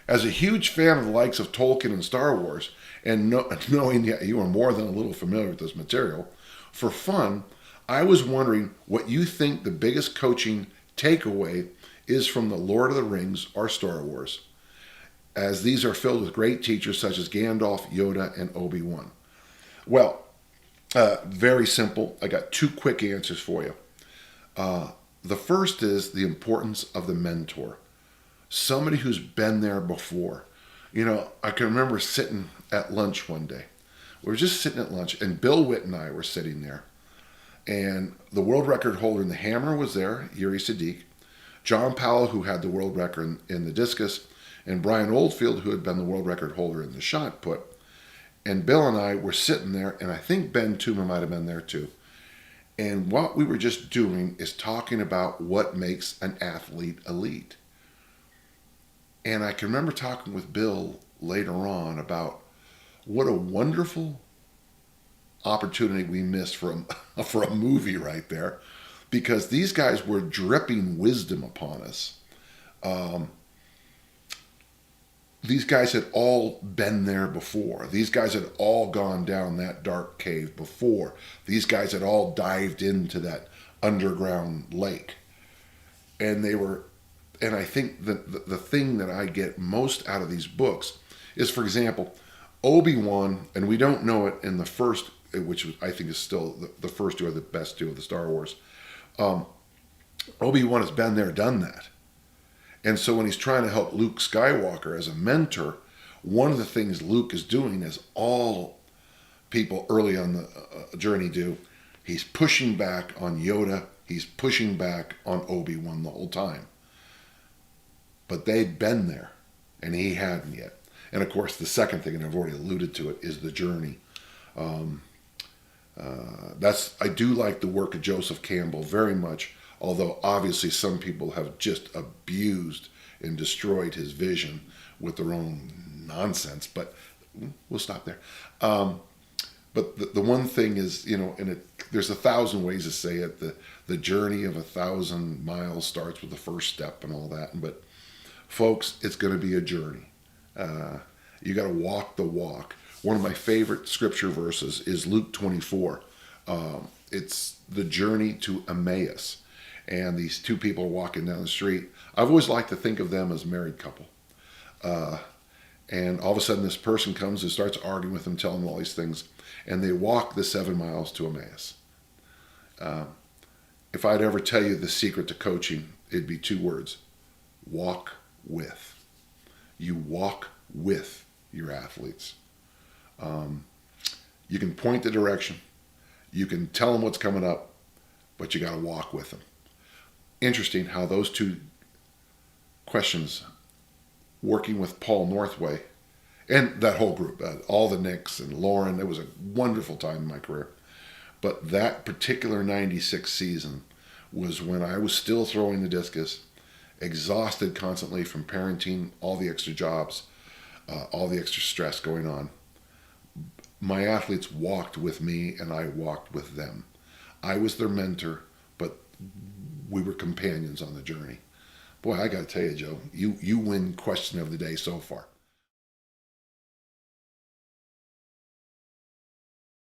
As a huge fan of the likes of Tolkien and Star Wars, and knowing that you are more than a little familiar with this material, for fun, I was wondering what you think the biggest coaching takeaway is from the Lord of the Rings or Star Wars, as these are filled with great teachers such as Gandalf, Yoda, and Obi-Wan. Well, very simple. I got two quick answers for you. The first is the importance of the mentor. Somebody who's been there before. You know, I can remember sitting at lunch one day. We were just sitting at lunch, and Bill Witt and I were sitting there. And the world record holder in the hammer was there, Yuri Sadiq. John Powell, who had the world record in the discus, and Brian Oldfield, who had been the world record holder in the shot put. And Bill and I were sitting there, and I think Ben Tuma might have been there too. And what we were just doing is talking about what makes an athlete elite. And I can remember talking with Bill later on about what a wonderful opportunity we missed for a movie right there, because these guys were dripping wisdom upon us. These guys had all been there before. These guys had all gone down that dark cave before. These guys had all dived into that underground lake. And I think the thing that I get most out of these books is, for example, Obi-Wan, and we don't know it in the first, which I think is still the first two are the best two of the Star Wars. Obi-Wan has been there, done that. And so when he's trying to help Luke Skywalker as a mentor, one of the things Luke is doing, as all people early on the journey do, he's pushing back on Yoda, he's pushing back on Obi-Wan the whole time. But they'd been there, and he hadn't yet. And of course, the second thing, and I've already alluded to it, is the journey. I do like the work of Joseph Campbell very much, although obviously some people have just abused and destroyed his vision with their own nonsense, but we'll stop there. But the one thing is, you know, and there's 1,000 ways to say it, the journey of 1,000 miles starts with the first step and all that, but folks, it's going to be a journey. You got to walk the walk. One of my favorite scripture verses is Luke 24. It's the journey to Emmaus. And these two people are walking down the street. I've always liked to think of them as a married couple. And all of a sudden this person comes and starts arguing with them, telling them all these things. And they walk the 7 miles to Emmaus. If I'd ever tell you the secret to coaching, it'd be 2 words. Walk with. You walk with your athletes. You can point the direction. You can tell them what's coming up, but you got to walk with them. Interesting how those 2 questions, working with Paul Northway and that whole group, all the Nicks and Lauren, it was a wonderful time in my career. But that particular 96 season was when I was still throwing the discus, exhausted constantly from parenting, all the extra jobs, all the extra stress going on. My athletes walked with me and I walked with them. I was their mentor, but we were companions on the journey. Boy, I got to tell you, Joe, you win question of the day so far.